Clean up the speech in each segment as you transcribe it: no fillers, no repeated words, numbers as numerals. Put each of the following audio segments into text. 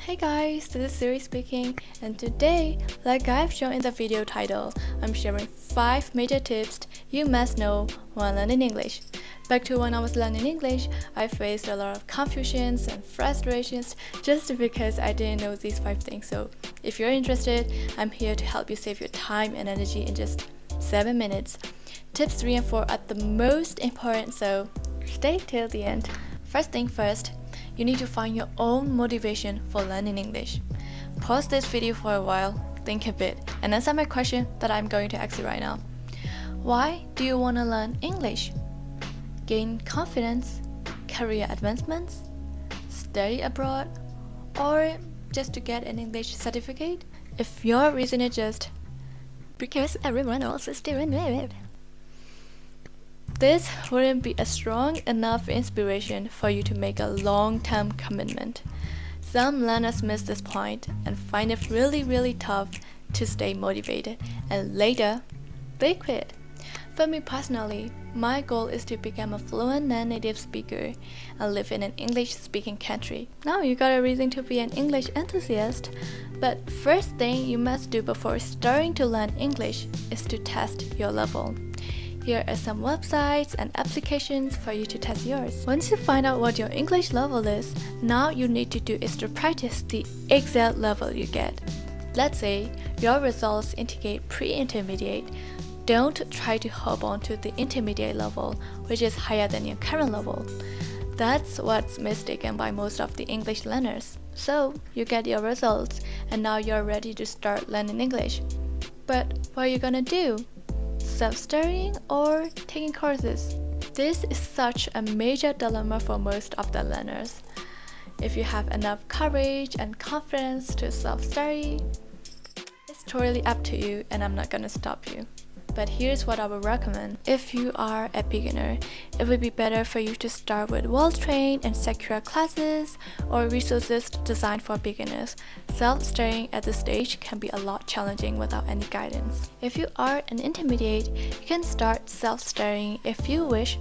Hey guys, this is Siri speaking, and today, like I've shown in the video title, I'm sharing 5 major tips you must know when learning English. Back to when I was learning English, I faced a lot of confusions and frustrations just because I didn't know these 5 things. So if you're interested, I'm here to help you save your time and energy in just 7 minutes. Tips 3 and 4 are the most important, so stay till the end. First thing first, you need to find your own motivation for learning English. Pause this video for a while, think a bit, and answer my question that I'm going to ask you right now. Why do you want to learn English? Gain confidence, career advancements, study abroad, or just to get an English certificate? If your reason is just because everyone else is doing it, this wouldn't be a strong enough inspiration for you to make a long-term commitment. Some learners miss this point and find it really tough to stay motivated, and later, they quit. For me personally, my goal is to become a fluent non-native speaker and live in an English-speaking country. Now you got a reason to be an English enthusiast, but first thing you must do before starting to learn English is to test your level. Here are some websites and applications for you to test yours. Once you find out what your English level is, now you need to do is to practice the exact level you get. Let's say your results indicate pre-intermediate. Don't try to hop on to the intermediate level, which is higher than your current level. That's what's mistaken by most of the English learners. So you get your results, and now you're ready to start learning English. But what are you gonna do? Self-studying or taking courses? This is such a major dilemma for most of the learners. If you have enough courage and confidence to self-study, it's totally up to you, and I'm not gonna stop you. But here's what I would recommend. If you are a beginner, it would be better for you to start with well-trained and secure classes or resources designed for beginners. Self-studying at this stage can be a lot challenging without any guidance. If you are an intermediate, you can start self-studying if you wish,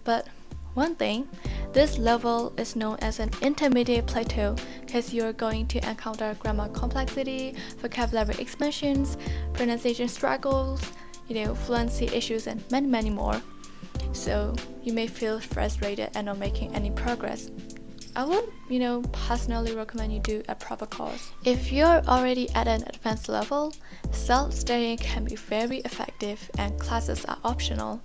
but one thing, this level is known as an intermediate plateau because you're going to encounter grammar complexity, vocabulary expansions, pronunciation struggles, fluency issues, and many more. So you may feel frustrated and not making any progress. I would, personally recommend you do a proper course. If you're already at an advanced level, self-studying can be very effective and classes are optional.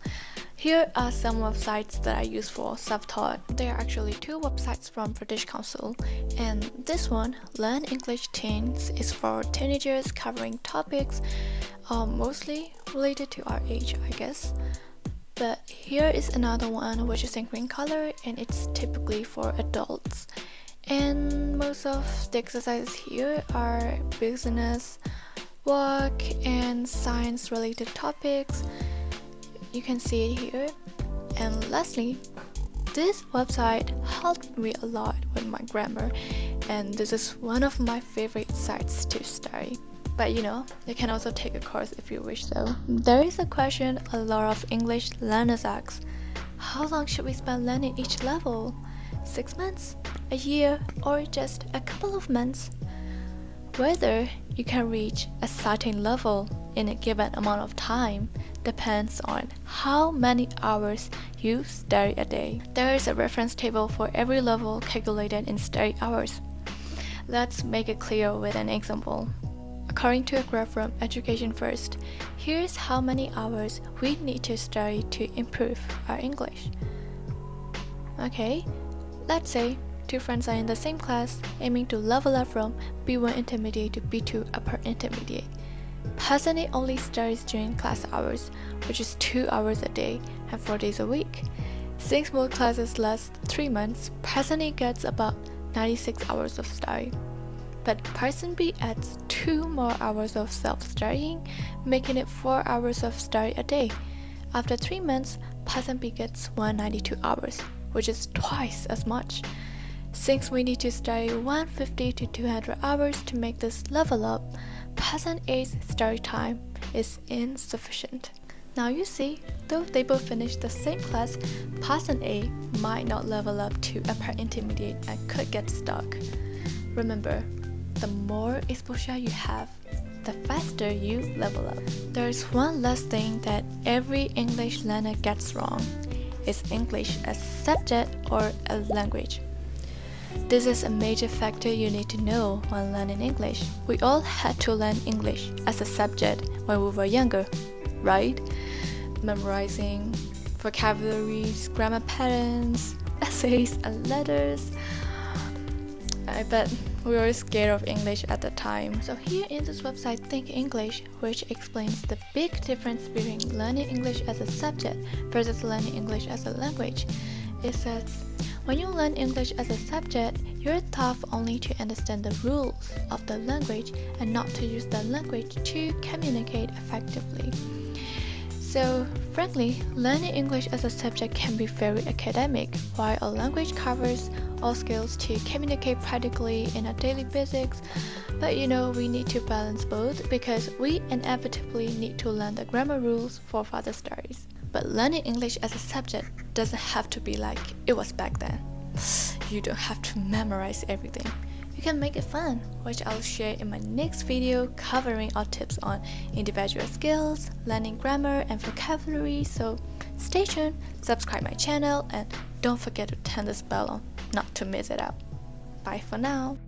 Here are some websites that I use for self-taught. There are actually 2 websites from British Council, and this one, Learn English Teens, is for teenagers covering topics mostly related to our age, I guess. But here is another one which is in green color, and it's typically for adults. And most of the exercises here are business, work, and science related topics. You can see it here. And lastly, this website helped me a lot with my grammar, and this is one of my favorite sites to study. But you can also take a course if you wish so. There is a question a lot of English learners ask. How long should we spend learning each level? 6 months? A year? Or just a couple of months? Whether you can reach a certain level in a given amount of time depends on how many hours you study a day. There is a reference table for every level calculated in study hours. Let's make it clear with an example. According to a graph from Education First, here's how many hours we need to study to improve our English. Okay, let's say 2 friends are in the same class, aiming to level up from B1 Intermediate to B2 Upper Intermediate. Person A only studies during class hours, which is 2 hours a day and 4 days a week. Since most classes last 3 months, Person A gets about 96 hours of study. But Person B adds 2 more hours of self-studying, making it 4 hours of study a day. After 3 months, Person B gets 192 hours, which is twice as much. Since we need to study 150 to 200 hours to make this level up, Person A's study time is insufficient. Now you see, though they both finished the same class, Person A might not level up to upper intermediate and could get stuck. Remember, the more exposure you have, the faster you level up. There's one last thing that every English learner gets wrong. Is English a subject or a language? This is a major factor you need to know when learning English. We all had to learn English as a subject when we were younger, right? Memorizing vocabularies, grammar patterns, essays, and letters. I bet we were scared of English at the time. So here in this website Think English, which explains the big difference between learning English as a subject versus learning English as a language. It says, when you learn English as a subject, you're taught only to understand the rules of the language and not to use the language to communicate effectively. So, frankly, learning English as a subject can be very academic, while a language covers all skills to communicate practically in a daily basics. But we need to balance both because we inevitably need to learn the grammar rules for further studies. But learning English as a subject doesn't have to be like it was back then. You don't have to memorize everything. You can make it fun, which I'll share in my next video covering our tips on individual skills, learning grammar and vocabulary. So stay tuned, subscribe my channel, and don't forget to turn this bell on not to miss it out. Bye for now.